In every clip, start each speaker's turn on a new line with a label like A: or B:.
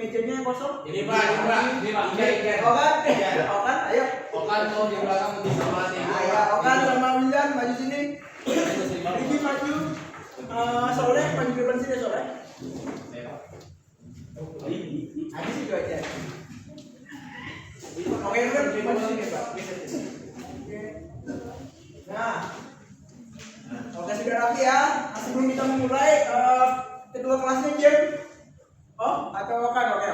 A: mejanya kosong.
B: Ini Pak.
A: Okan, ayo.
B: Okan mau di belakang lebih sama nih.
A: Ayo, Okan sama Wildan maju sini. Riki maju. Soleh maju ke depan sini Soleh. Aja sih itu aja. Oke, kan maju sini Pak. Nah, oke sudah rapi ya. Sebelum kita memulai, ketua kelasnya Jim. Oh, atau Okan? Oke,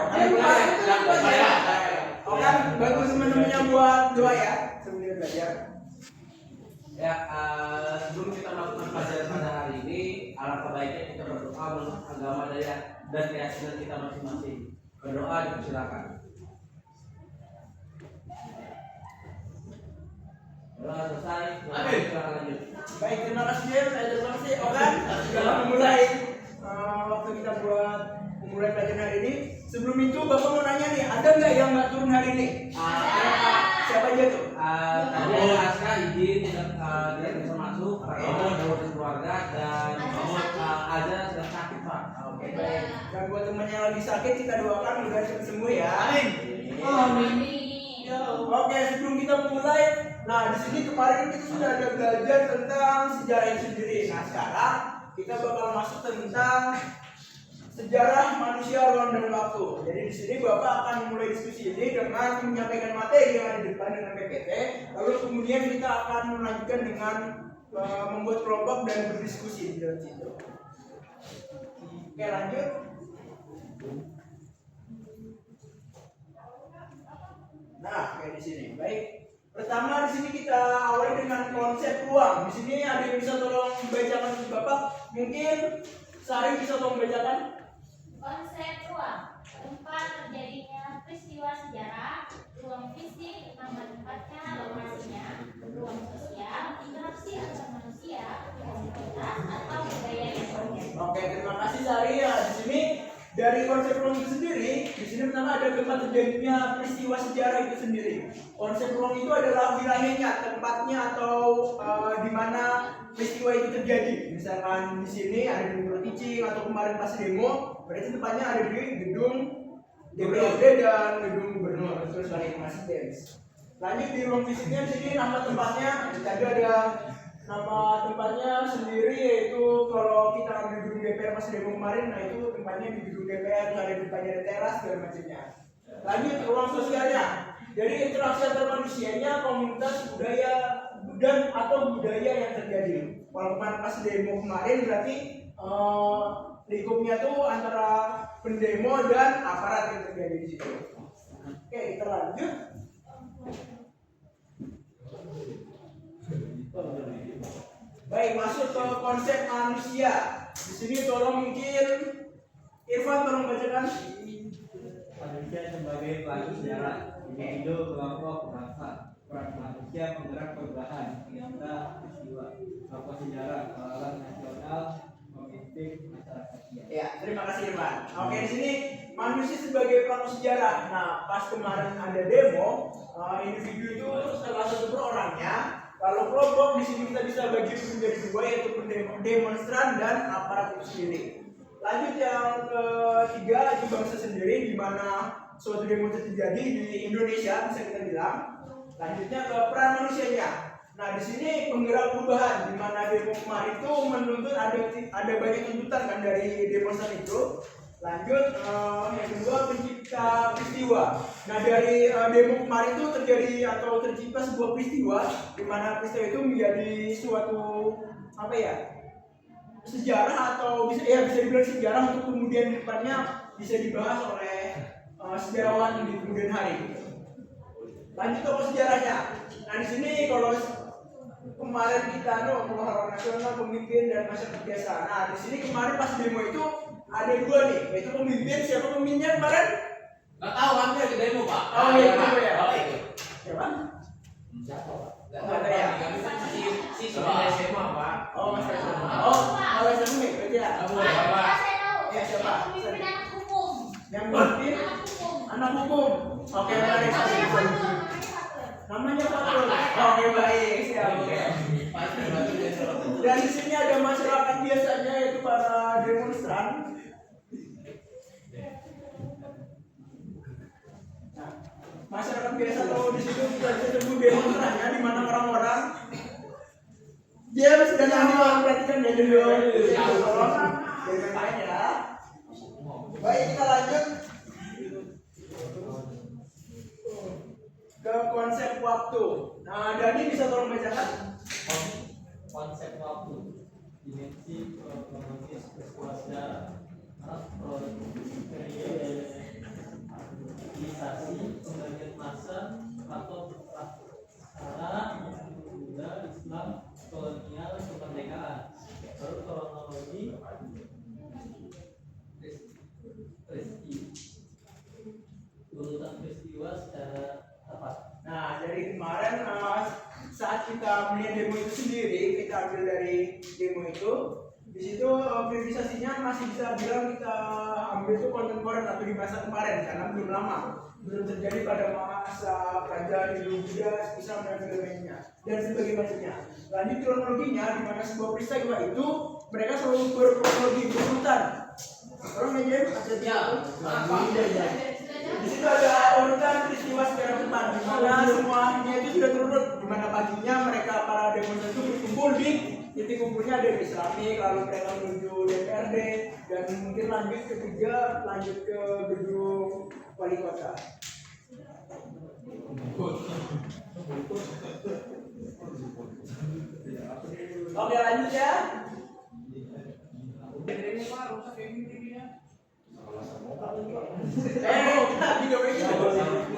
A: Okan bantu teman-temannya buat doa ya sebelum kita belajar.
B: Ya, sebelum kita melakukan pelajaran pada hari ini, alangkah baiknya kita berdoa menurut agama dan keyakinan kita masing-masing. Berdoa dipersilakan. Doa selesai.
A: Amin.
B: Silakan lanjut.
A: Baik, terima kasih Jim. Terima kasih Okan sudah memulai waktu kita buat memulai pelajaran hari ini. Sebelum itu Bapak mau nanya nih, ada nggak yang nggak turun hari ini? Siapa aja tuh?
B: Tadi ada Aska izin tidak bisa masuk karena ada keluarga dan Aza sedang sakit Pak.
A: Oke, baik. Dan buat teman yang lagi sakit kita doakan mudah cepat sembuh ya.
B: Amin.
A: Oke, sebelum kita mulai, nah di sini kemarin kita sudah ada belajar tentang sejarah itu sendiri. Nah sekarang kita bakal masuk tentang sejarah manusia, ruang dan waktu. Jadi di sini Bapak akan memulai diskusi ini dengan menyampaikan materi yang ada di depan dengan PPT. Lalu kemudian kita akan melanjutkan dengan membuat kelompok dan berdiskusi di dalam situ. Oke, lanjut. Nah, kayak di sini. Baik. Pertama di sini kita awali dengan konsep ruang. Di sini ada yang bisa tolong bacakan untuk Bapak? Mungkin Sari bisa tolong bacakan?
C: Konsep ruang, tempat terjadinya peristiwa sejarah, ruang fisik, nama tempatnya, lokasinya, ruang sosial, interaksi antar manusia, komunitas atau budaya yang berbeda.
A: Oke, terima kasih Sari ya. Di sini dari konsep ruang itu sendiri, di sini pertama ada tempat terjadinya peristiwa sejarah itu sendiri. Konsep ruang itu adalah wilayahnya, tempatnya atau di mana peristiwa itu terjadi. Misalkan di sini ada di Gunung Icing atau kemarin pas demo, berarti tempatnya ada di gedung DPRD dan gedung gubernur terus lagi masih dance. Lanjut di ruang fisiknya di sini nama tempatnya tadi ada nama tempatnya sendiri, yaitu kalau kita ambil gedung DPR pas demo kemarin, nah itu tempatnya di gedung DPR, ada di depannya ada teras dan macamnya. Lanjut ruang sosialnya, jadi interaksi antar manusianya, komunitas, budaya dan atau budaya yang terjadi. Kalau kemarin pas demo kemarin berarti lingkupnya tuh antara pendemo dan aparat yang terjadi di situ. Oke, kita lanjut. Baik, masuk ke konsep manusia. Di sini tolong mungkin Irfan tolong bacakan.
D: Manusia sebagai pelaku sejarah, individu, kelompok, bangsa, peran manusia penggerak perubahan, nyata, peristiwa, tokoh sejarah, pahlawan nasional, pemimpin masyarakatnya.
A: Ya, terima kasih Irfan. Oke, di sini manusia sebagai pelaku sejarah. Nah, pas kemarin ada demo, individu itu salah satu per orangnya. Kalau kelompok di sini kita bisa bagi menjadi dua, yaitu demonstran dan aparat itu sendiri. Lanjut yang ketiga itu bangsa sendiri, di mana suatu demo terjadi di Indonesia bisa kita bilang. Lanjutnya ke peran manusianya. Nah di sini penggerak perubahan, di mana demo kemarin itu menuntut ada banyak tuntutan kan dari demonstran itu. Lanjut yang kedua pencipta peristiwa. Nah dari demo kemarin itu terjadi atau tercipta sebuah peristiwa, di mana peristiwa itu menjadi suatu apa ya, sejarah atau bisa dibilang sejarah untuk kemudian depannya bisa dibahas oleh sejarawan di kemudian hari. Lanjut ke sejarahnya. Nah di sini kalau kemarin kita pahlawan nasional, pemimpin dan masyarakat biasa. Nah di sini kemarin pas demo itu ada dua nih, yaitu pemimpin. Siapa pemimpinnya kemarin?
B: Nggak tahu, kami lagi demo Pak.
A: Oh iya, demo ya.
B: Oh itu.
A: Siapa?
B: Siapa Pak?
A: Nggak tahu ya.
B: Kami kan siswa SMA Pak.
A: Oh Mas Faisal. Oh kalau SMA berarti ya.
B: Kamu Bapak.
C: Saya tahu.
A: Ya, siapa?
C: Yang pemimpin anak hukum.
A: Yang pemimpin
C: Anak hukum.
A: anak hukum. Oke, baik.
C: Namanya Fatul.
A: Namanya Fatul. Oke, baik. Siap. Oke.
B: Pasti batu desa.
A: Dan di sini ada masyarakat biasanya, yaitu para demonstran. masyarakat biasa atau di situ kita bisa sebut demonstrannya, di mana orang-orang dia sudah nanti memperhatikan dan dulu dari main ya. Baik, kita lanjut ke konsep waktu. Nah, Dani bisa tolong bacakan
D: Konsep waktu, dimensi kronologis peristiwa sejarah, periodisasi pembagian masa atau cara Buddha, Islam, kolonial, kemerdekaan. Baru kronologi urutan peristiwa secara tepat.
A: Nah, dari kemarin saat kita melihat demo itu sendiri, kita ambil dari demo itu, di situ periodisasinya masih bisa bilang kita ambil itu kontemporer atau di masa kemarin karena belum lama, belum terjadi pada masa kerajaan Hindu-Buddha, Islam dan sebagainya dan sebagainya. Lanjut kronologinya, di mana sebuah peristiwa itu mereka selalu berkronologi berurutan. Kalau meja ada di situ ada urutan peristiwa secara cepat, di mana semuanya itu sudah terurut. Di mana paginya mereka para demonstran itu berkumpul di titik kumpulnya ada di Islamik, lalu mereka menuju DPRD dan mungkin lanjut ketiga lanjut ke gedung wali kota. Oke, lanjut ya. Video gitu.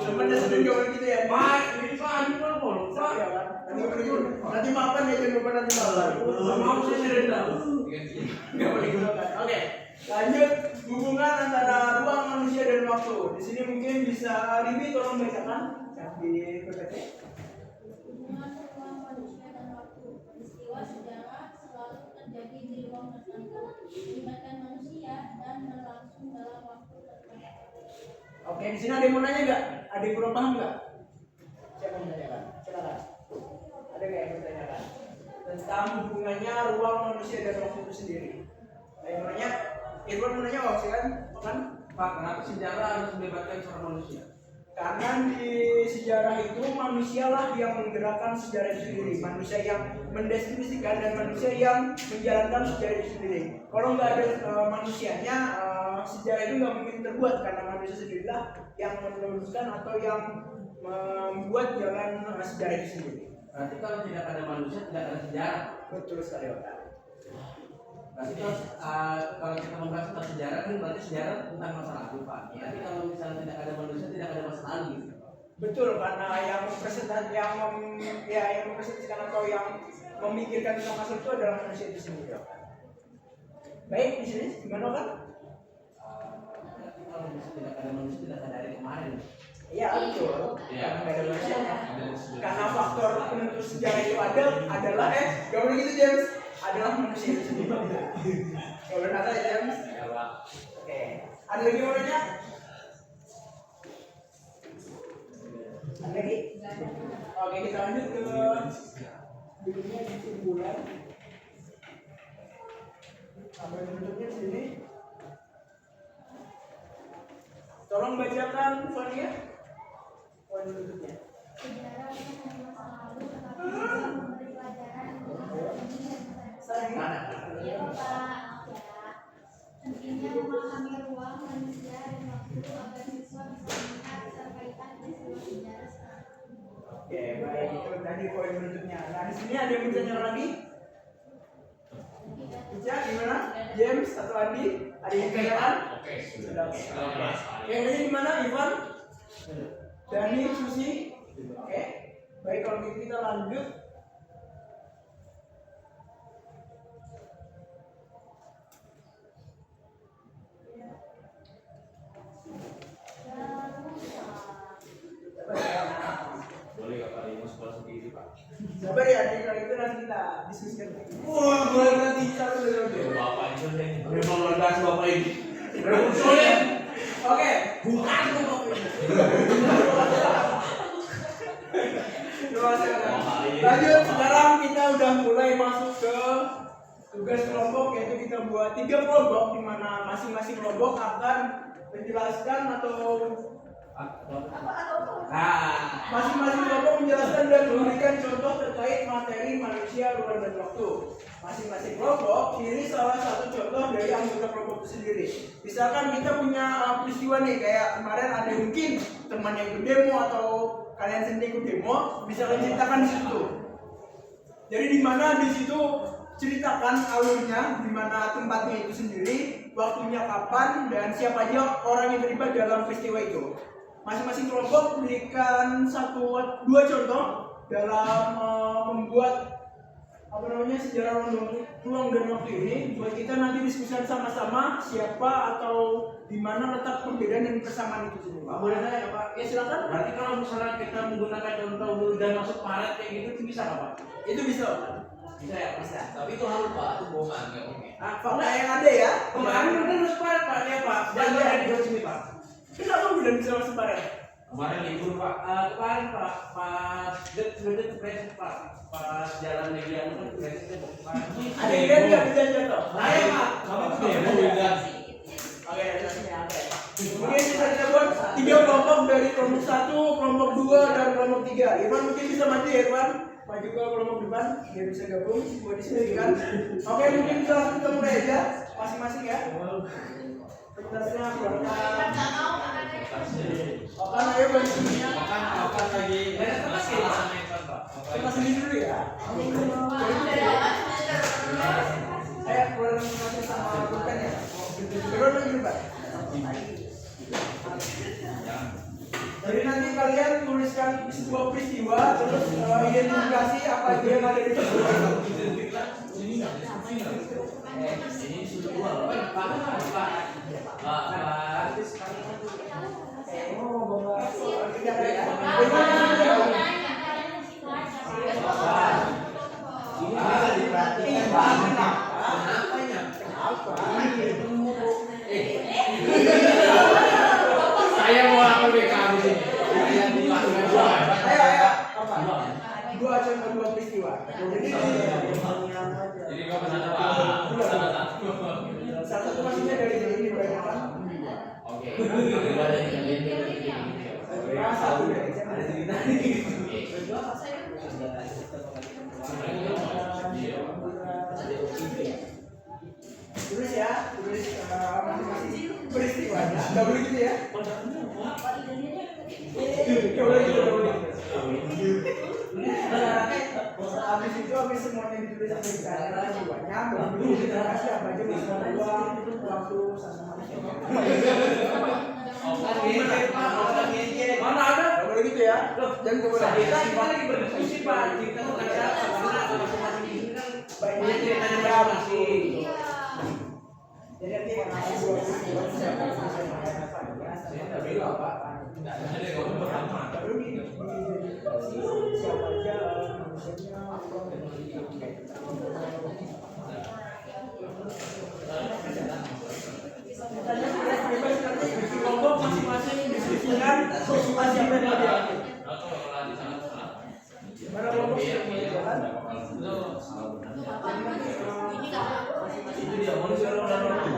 A: Sebenarnya sering gawe gitu ya. Pak, ini Pak, ini Pak. Nanti maafkan ya, jangan lupa nanti maafkan. Mau saya rendah. Enggak boleh gunakan. Oke. Lanjut hubungan antara ruang manusia dan waktu. Di sini mungkin bisa Ribi tolong bacakan di PPT.
C: Hubungan ruang manusia dan waktu. Peristiwa sejarah selalu terjadi di ruang tertentu, melibatkan manusia dan berlangsung dalam waktu tertentu.
A: Oke, di sini ada yang mau nanya nggak? Ada yang kurang paham nggak? Siapa yang menanyakan? Silakan. Ada nggak yang bertanyakan tentang hubungannya ruang manusia dan waktu itu sendiri? Ada yang mau nanya? Irwan mau nanya, silakan. Kan?
B: Pak, kenapa sejarah harus melibatkan seorang manusia?
A: Karena di sejarah itu manusialah yang menggerakkan sejarah itu sendiri, manusia yang mendeskripsikan dan manusia yang menjalankan sejarah itu sendiri. Kalau nggak ada manusianya, sejarah itu nggak mungkin terbuat karena manusia sendirilah yang meneruskan atau yang membuat jalan sejarah itu sendiri.
B: Berarti kalau tidak ada manusia tidak ada sejarah.
A: Betul sekali, Pak.
B: Berarti kalau kita membahas tentang sejarah kan berarti sejarah tentang masa lalu, Pak. Ya, tapi kalau misalnya tidak ada manusia tidak ada masa lalu. Gitu.
A: Betul, karena yang mempresentasikan atau yang memikirkan tentang masa itu adalah manusia itu sendiri. Baik, di sini gimana kan?
B: Berarti kalau misalnya tidak ada manusia tidak ada dari kemarin.
A: Iya, betul.
B: Iya.
A: Karena nggak ada manusianya. Karena faktor penentu sejarah itu adalah gak boleh gitu James, adalah manusia itu sendiri. Gak boleh kata ya James. Oke. Ada lagi mau nanya? Ada lagi? Oke, kita lanjut ke berikutnya kesimpulan. Sampai penutupnya sini. Tolong bacakan Fania. Poin penutupnya.
C: Sejarah bukan hanya masa lalu, tetapi juga memberi pelajaran untuk hari ini dan masa depan. Ya Bapak, ya. Pentingnya memahami ruang manusia dan waktu agar siswa bisa melihat keterkaitan peristiwa sejarah sekarang.
A: Oke, baik, itu tadi poin penutupnya. Nah, di sini ada yang mau tanya lagi? Ica, gimana? James atau Andi? Ada yang tanyakan?
E: Oke,
A: Sudah. Yang lain gimana? Ivan? Dani, Susi? Oke. Baik, kalau gitu kita lanjut.
E: boleh Kak Limo sekolah sendiri Pak.
A: Sabar ya, Andi, kalau itu nanti kita diskusikan. Wah, boleh nanti satu dulu.
E: Bapak itu memang landas Bapak ini.
A: Oke.
E: Bukan
A: Lanjut, sekarang kita udah mulai masuk ke tugas kelompok, yaitu kita buat 3 kelompok di mana masing-masing kelompok akan menjelaskan atau Masing-masing kelompok menjelaskan dan memberikan contoh terkait materi manusia, ruang dan waktu. Masing-masing kelompok pilih salah satu contoh dari anggota kelompok itu sendiri. Misalkan kita punya peristiwa nih, kayak kemarin ada mungkin teman yang ikut demo atau kalian sendiri ikut demo, bisa kalian ceritakan di situ. Jadi di mana di situ ceritakan alurnya, di mana tempatnya itu sendiri, waktunya kapan, dan siapa aja orang yang terlibat dalam peristiwa itu. Masing-masing kelompok berikan 1-2 contoh dalam membuat sejarah ruang dan waktu ini, buat kita nanti diskusikan sama-sama siapa atau di mana letak perbedaan dan persamaan itu sendiri.
B: Pak, boleh nanya Pak?
A: Ya silakan.
B: Berarti kalau misalnya kita menggunakan contoh dan masuk paret kayak gitu itu bisa nggak Pak?
A: Itu bisa.
B: Bisa ya? Bisa.
E: Tapi itu halus Pak, itu bohongan nggak mungkin.
A: Fakta yang ada ya.
B: Kemarin udah masuk paret Pak, ya Pak. Dan
A: Ya,
B: ada di sini Pak.
A: Kenapa udah bisa masuk paret?
B: Kemarin libur Pak. Kemarin Pak, pas present Pak, pas jalan Legian kan presentnya Pak.
A: Ada yang nggak bisa contoh?
B: Ayo Pak.
E: Demo beda.
A: Oke, mungkin bisa kita buat 3 kelompok dari kelompok 1, kelompok 2, dan kelompok 3. Irfan mungkin bisa maju ya Irfan? Maju ke kelompok depan, biar bisa gabung, buat disediakan. Oke, mungkin kita langsung kita mulai aja, masing-masing ya. Penjelasannya Okan, ayo bantu.
E: Makan lagi.
A: Kita sendiri dulu ya. Saya keluar masih sama bukan ya. Irfan lagi depan. Jadi nanti kalian tuliskan sebuah peristiwa, terus identifikasi apa aja yang ada di situ.
B: Ini sudah dua loh. Pak.
A: Oh, Bapak. Tidak ada ya.
E: Saya mau ambil BK di sini.
A: Ayo. Apa? 2 contoh 2 peristiwa.
E: Jadi kau pesan apa?
A: Satu itu maksudnya dari ini banyak kan?
E: Oke.
A: Satu dari tulis ya, tulis masing-masing peristiwanya. Gak boleh gitu ya? Gak boleh gitu. Habis itu habis semuanya ditulis sampai di sana peristiwanya, baru kita kasih apa aja masalah waktu sama. Mana ada? Gak boleh gitu ya? Jangan gak boleh.
B: Kita lagi berdiskusi Pak. Kita mau kasih apa? Karena masing-masing ini kan
A: Baiknya ceritanya berapa sih? Jadi nanti yang ngasih 2 peristiwa siapa yang bisa mengatakan ya? Tapi apa? Baru diidentifikasi siapa aja manusianya, Katanya sudah bebas nanti di kelompok masing-masing diskusikan peristiwa siapa yang dia. Mana kelompok sudah mulai jalan?
B: itu dia mau disuruh orang.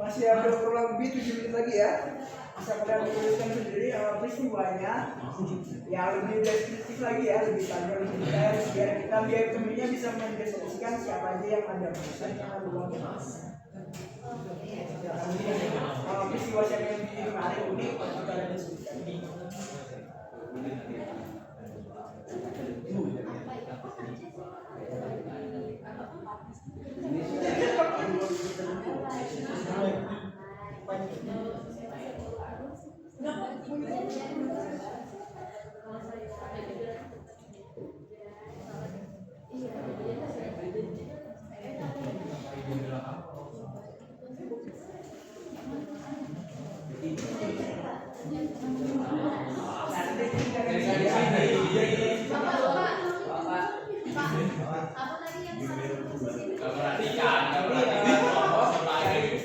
A: Masih ada kurang lebih 7 menit lagi ya. Bisa kalian tuliskan sendiri peristiwanya yang lebih deskriptif lagi ya, lebih panjang, lebih detail, biar temennya bisa mendeskripsikan siapa aja yang ada misalnya ruangnya. Peristiwa siapa yang di kemarin ini kita ada deskripsikan.
C: Apa tadi yang
E: Perhatikan, perhatikan.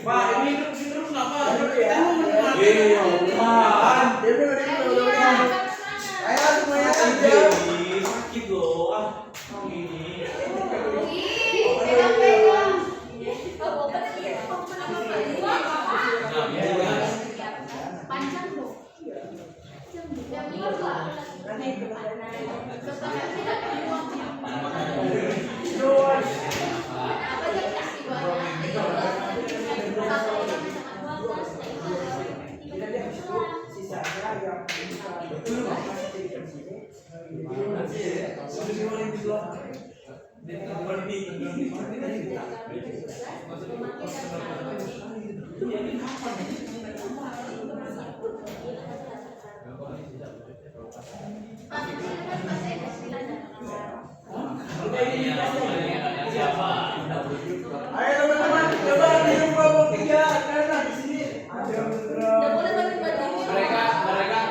B: Pak, ini terus kenapa?
A: Ya.
B: Iya, Pak.
A: Dia dulu, dia dulu. Ayo semuanya aja.
B: Sakit loh. Ini.
C: Panjang dong. Yang ini lah.
A: Ayo teman-teman, coba minum kelompok 3 karena di sini ada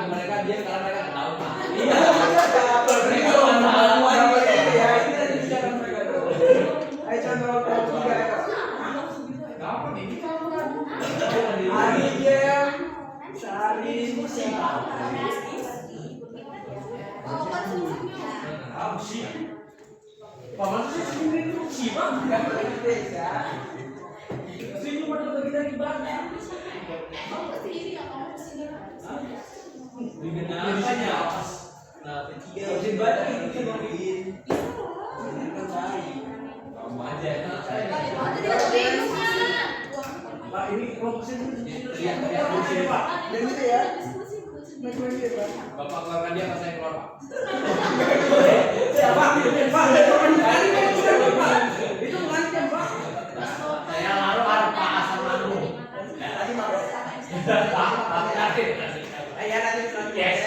E: Mereka diam karena mereka tahu Pak.
B: Iya.
A: mereka ya ini tadi bicara mereka tuh. Ayo contoh kelompok 3 ya.
E: Kapan ini?
A: Ari Jem, Sari, Musa.
B: Apa sih? Paman sih sendiri tuh siapa? Sini cuma bagi dari banyak. Biasanya nah ketiga udah banyak itu mungkin. Kamu aja.
A: Pak ini kelompok sini.
B: Lihat
A: Pak, dan itu ya. Macam ini Pak.
E: Bapak keluarkan dia pas saya keluar Pak.
A: Siapa? Pak, itu ngancam Pak.
E: Saya lalu harus Pak asal lalu.
A: Tadi Pak.
E: Pak nanti.
A: Ayah nanti selanjutnya.
E: Yes.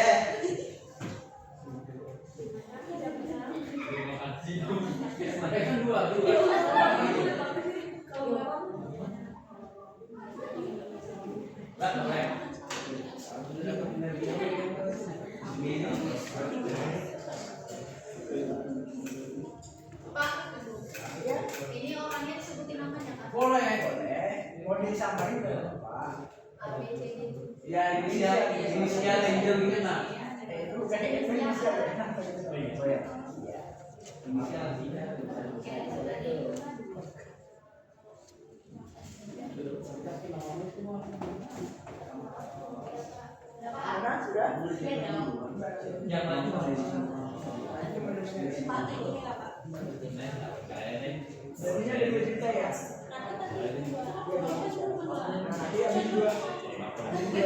B: Mereka kan dua.
E: Lah, boleh.
C: Pak, ini orangnya disebutin namanya Pak.
A: Boleh. Mau disampaikan ke Pak.
C: A B C D.
B: Ya inisial Angel gitu nah.
A: Itu bukan Indonesia. Oh ya.
B: Inisial
C: Oke, sudah di.
A: Mana sudah?
B: yang lain
A: Jadinya ada 2 juta ya. Nanti ada dua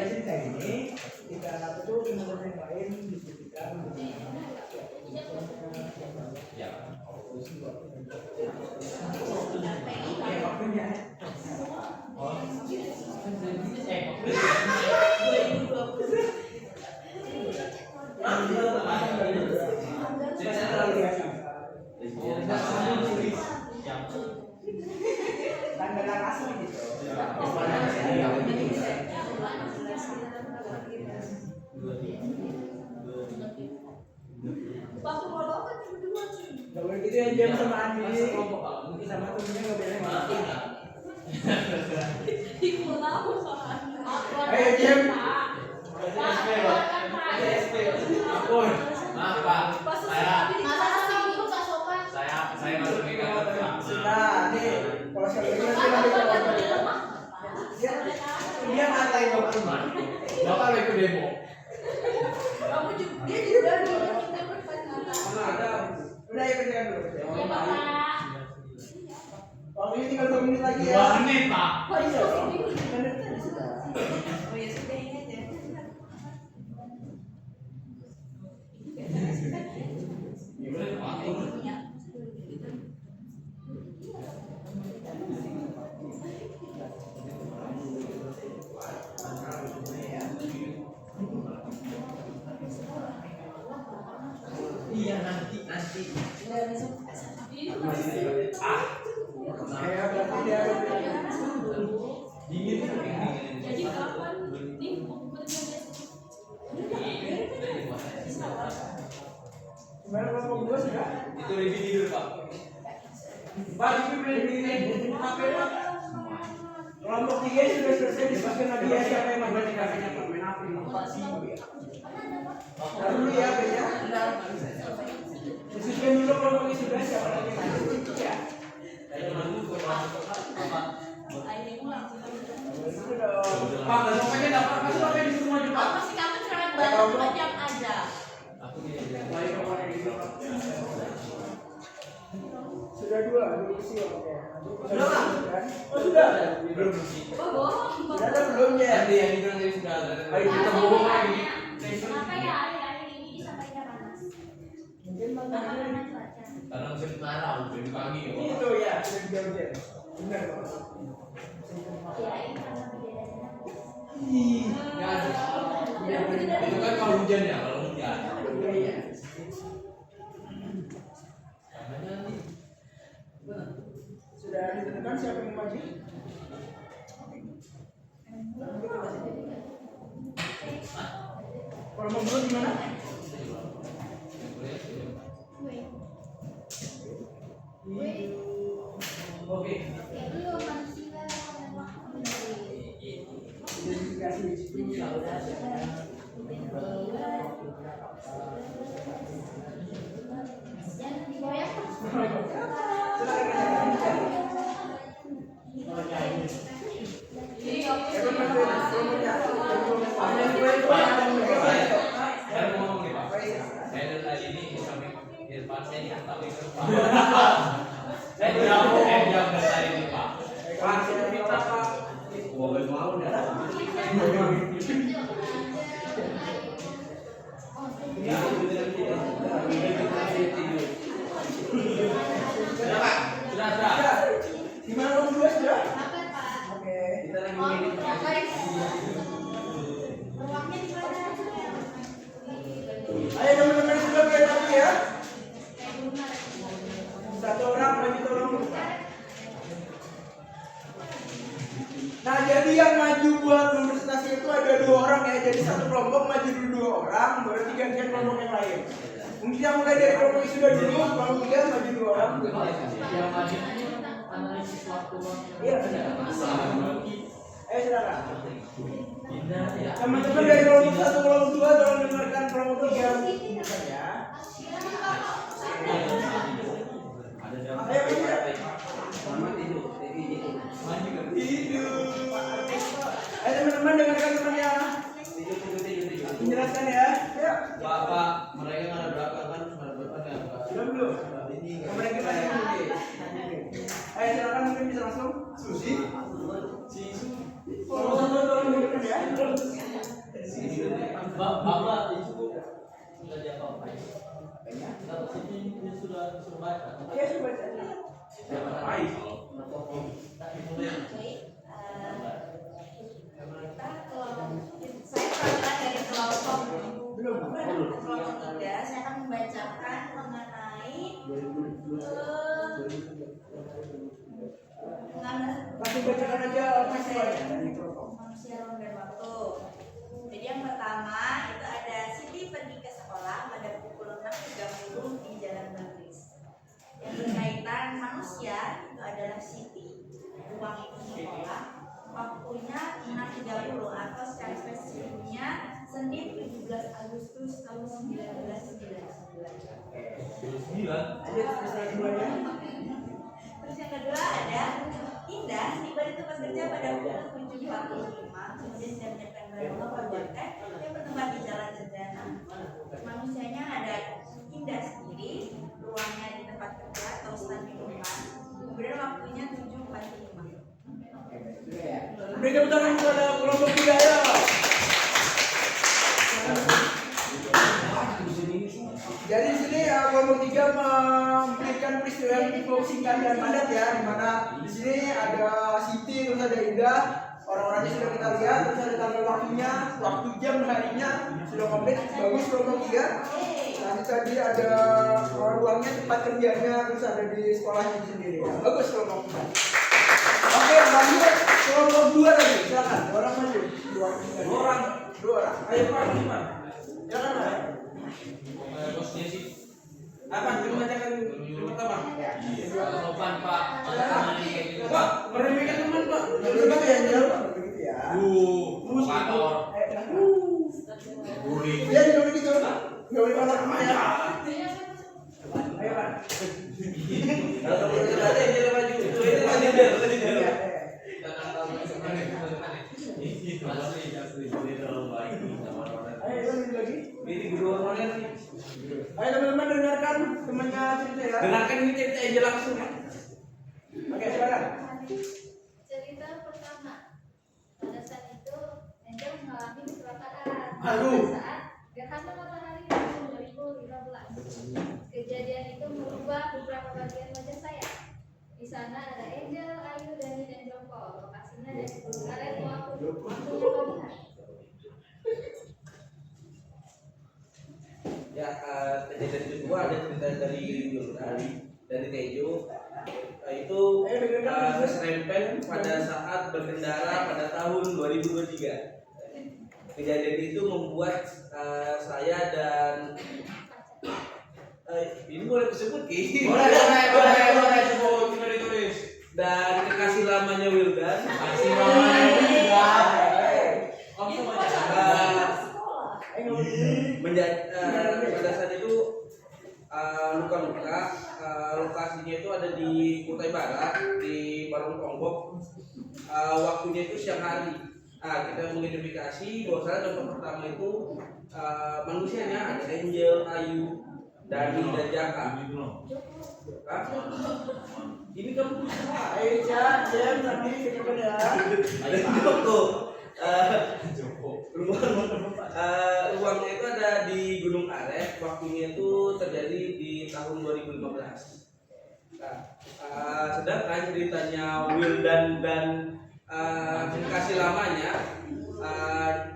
A: cinta ini kita apa tuh teman-teman yang lain diskusikan.
E: Ya.
A: Waktunya. Tanggalan asli gitu. Gak boleh gitu ya Jam sama Andi. Sama temennya gak boleh mati. Ayo Jam.
E: Ampun. Maaf Pak. Saya masuk ke kantor Pak.
A: Nah, nih kalau sekali lagi nanti nanti kalau dia ngatain bapak rumah.
E: Bapak lagi ke demo.
A: Udah ya kerjakan dulu.
C: Ya Bapak.
A: Kalau ini tinggal 2 menit lagi ya.
E: 2 menit Pak.
A: Iya dong. Kan dari tadi sudah.
E: Gimana Pak?
A: Saya berarti dia
B: Dingin tuh dingin.
C: Jadi kapan nih
A: gimana kelompok dua sudah?
B: Itu lebih tidur Pak.
A: Pak, itu lebih HP Pak. Kelompok tiga sudah selesai disebutkan lagi ya siapa yang main di kafenya Pak, main apa ini? Pak Sibu ya. Taruh dulu ya Pak ya. Disebutkan dulu kelompoknya sudah siapa lagi yang main ya.
E: Pak, sampai dapat masuk apa di semua Pak?
C: Masih kamu curhat banget 2 jam aja.
A: Sudah dua kursi oke. Sudah lah. Oh sudah.
B: Belum sih.
C: Oh, bohong.
A: Sudah ada belum ya?
B: Tadi yang bilang tadi sudah ada.
A: Ayo kita bohong lagi.
C: Kenapa ya akhir-akhir ini disampaikan panas?
A: Mungkin
C: Karena
A: makanya
C: cuaca.
B: Karena musim kemarau, dari pagi.
A: itu ya sudah hujan. Benar Pak.
C: Kirain karena bedanya.
B: Ya, itu kan kalau hujan ya, kalau hujan.
A: Iya. Sudah ditentukan siapa yang maju? Kalau mau dulu gimana? Oke.
C: Ya belum manusia
A: Identifikasi itu
C: jangan digoyang.
B: Saya mau ngomong nih Pak. Saya dari tadi ini sampai di depan saya ini tak ikut Pak. Saya jam dari tadi nih Pak. Pak, saya minta Pak. Mobil mau dah. Sudah Pak, sudah.
A: Gimana nomor dua sudah?
C: Kapan, Pak?
A: Oke.
B: Kita lagi
C: Oh,
B: ini.
C: ruangnya di mana?
A: Ayo teman-teman sudah biar lagi ya. Satu orang lagi tolong. Nah jadi yang maju buat kontestasi itu ada 2 orang ya. Jadi satu kelompok maju dulu 2 orang, baru digantikan kelompok yang lain. Mungkin yang mulai dari kelompok yang sudah dulu, kelompok 3 maju 2 orang.
D: Yang maju analisis waktu.
A: Iya benar. Ayo silakan.
D: Indah ya.
A: Teman-teman dari kelompok 1, kelompok 2 tolong dengarkan kelompok 3 ya. Ayo tidak. Ayo teman-teman dengarkan temannya. Menjelaskan ya. Ya.
B: Bapak, mereka ada berapa kan? Ada berapa kan?
A: Sudah belum? Mereka masih mungkin. Ayo silakan mungkin bisa langsung. Susi. Kelompok 1 tolong dengarkan ya.
D: Bapak itu sudah diapa-apain. Kalau sini dia sudah baca.
A: Ya sudah baca.
B: Baik.
C: Saya perwakilan dari kelompok
A: Belum.
C: kelompok 3. Saya akan membacakan mengenai
A: Langsung bacakan aja peristiwanya dari kelompok.
C: manusia ruang dan waktu. Jadi yang pertama itu ada Siti pergi ke sekolah pada pukul 6.30 di Jalan Bangkis. Yang berkaitan manusia itu adalah Siti, ruang itu sekolah, waktunya 6.30 atau secara spesifiknya Senin 17 Agustus tahun 1999.
A: Lanjut peristiwa keduanya.
C: Terus yang kedua ada Indah tiba di tempat kerja pada pukul 7.45, kemudian dia menyiapkan barang memperbuatkan yang bertempat di Jalan Cendana. Manusianya ada Indah sendiri, ruangnya di tempat kerja atau stand minuman, kemudian waktunya 7.45.
A: Beri tepuk tangan kepada kelompok 3 ya. Jadi di sini kelompok 3 memberikan peristiwa yang cukup singkat dan padat ya, di mana di sini ada Siti, terus ada Indah, orang-orangnya sudah kita lihat, terus ada tanggal waktunya, waktu jam harinya sudah komplit, bagus kelompok 3. Tadi ada ruangnya, tempat kerjanya, terus ada di sekolahnya sendiri. Ya. Bagus kalau mau. Oke, lanjut kelompok 2 lagi. Silakan, orang maju. Dua orang. Ayo Pak, gimana? Silakan Pak.
B: Bosnya sih.
E: Apa? Coba bacakan dulu pertama.
B: Sopan Pak.
E: Pak, meremehkan teman Pak.
A: Coba yang jawab Pak, begitu ya.
B: Provokator. Bully.
A: Dia dulu gitu. Enggak boleh malah namanya. Ayo Pak.
E: Kalau kamu tidak ada yang maju. Itu maju dia.
A: Ayo lagi.
E: Ini guru online nih.
A: Ayo teman-teman dengarkan temannya cerita ya.
E: Dengarkan ini cerita aja langsung.
A: Oke, silakan.
C: Cerita pertama, pada saat itu Angel mengalami kecelakaan
A: Aduh.
C: pada saat gerhana matahari tahun 2015. Kejadian itu merubah beberapa bagian wajah saya. Di sana ada Angel, Ayu, Dani, dan Joko. Lokasinya dari Gunung Karet waktu pagi hari.
E: Ya, kejadian kedua ada cerita dari Tejo. Itu serempet pada saat berkendara pada tahun 2023. Kejadian itu membuat saya dan ini boleh disebut Ki?
B: Boleh sebut, kita ditulis.
E: Dan kekasih lamanya Wildan.
B: Kasih namanya Wildan.
E: Pada saat itu luka-luka, lokasinya itu ada di Kutai Barat, di Barong Tonggok. Waktunya itu siang hari. Kita mengidentifikasi bahwasanya contoh pertama itu manusianya ada Angel, Ayu, Dani, dan Jaka. Hah? Ini kamu
A: Ayo Jan tadi kecepatan ya.
E: ada Joko. Ruangnya itu ada di Gunung Karet. Waktunya itu terjadi di tahun 2015. Nah, sedangkan ceritanya Wildan dan kekasih lamanya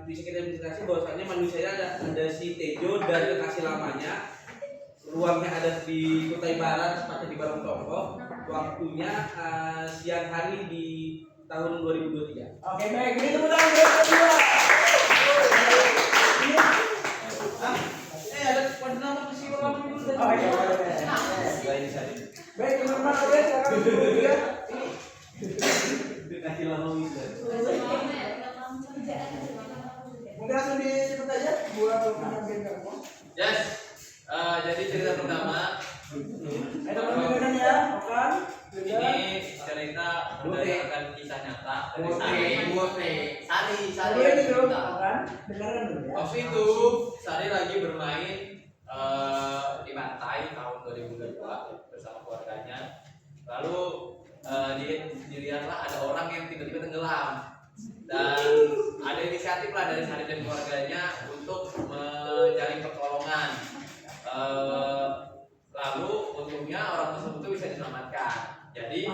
E: bisa kita identifikasi bahwasannya manusia ada si Tejo dan kekasih lamanya. Ruangnya ada di Kutai Barat, tepatnya di Barong Tonggok. Waktunya siang hari di tahun 2023.
A: Oke baik, ini tepuk tangan buat kedua.
E: Ada nama peristiwa kamu dulu.
A: Oh iya. Baik teman-teman oke sekarang kedua.
E: Kasih lama Wildan.
A: Mungkin langsung disebut aja buat penyampaian kamu.
B: Yes. Jadi cerita pertama.
A: Ayo teman-teman dengarkan ya, Okan.
B: Ini cerita berdasarkan kisah nyata dari Sari.
A: Boleh gitu,
B: cerita.
A: Okan. Dengarkan dulu ya.
B: Waktu itu Sari lagi bermain di pantai tahun 2022 bersama keluarganya. Lalu dilihatlah ada orang yang tiba-tiba tenggelam dan ada inisiatif lah dari Sari dan keluarganya untuk mencari pertolongan. Lalu untungnya orang tersebut itu bisa diselamatkan. Jadi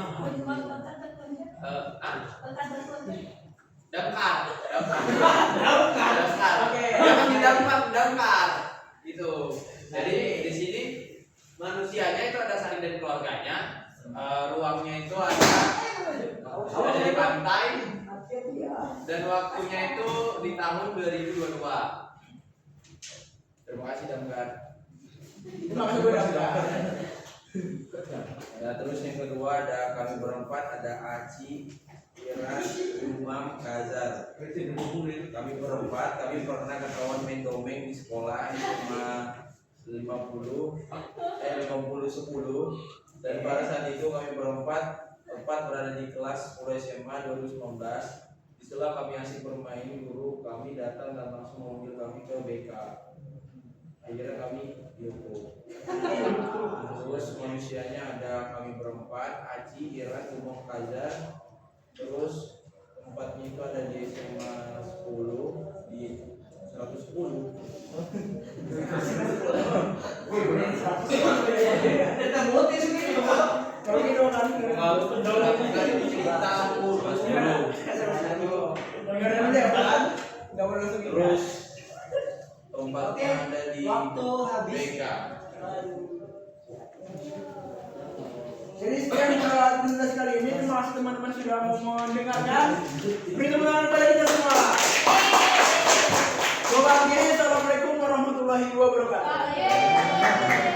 B: damkar.
A: Oke.
B: Dia kan damkar gitu. Jadi di sini manusianya itu ada Sari dan keluarganya. Ruangnya itu ada di pantai dan waktunya itu di tahun 2022. Terima kasih damkar.
A: Terima kasih buat
E: Nah, terus yang kedua ada kami berempat, ada Aci, Ira, Umam, Kazar. Kami berempat, kami pernah ketahuan main domeng di sekolah SMA 50 10 dan pada saat itu kami berempat berada di kelas 10 SMA 2019. Setelah kami asik bermain, guru kami datang dan langsung memanggil kami ke BK. Akhirnya kami dihukum. Terus manusianya ada kami berempat, Aci, Ira, Umam, Kazar. Terus tempatnya itu ada di SMA 10 di 110.
A: Kita motif ini. Kalau ini orang
B: Kalau pendolan ini cerita
A: Enggak boleh langsung
E: Terus Tempatnya ada di
D: Waktu habis.
E: BK.
A: Jadi sekian presentasi kali ini. Terima kasih teman-teman sudah mau mendengarkan. Beri tepuk tangan kepada kita semua. Assalamualaikum warahmatullahi wabarakatuh.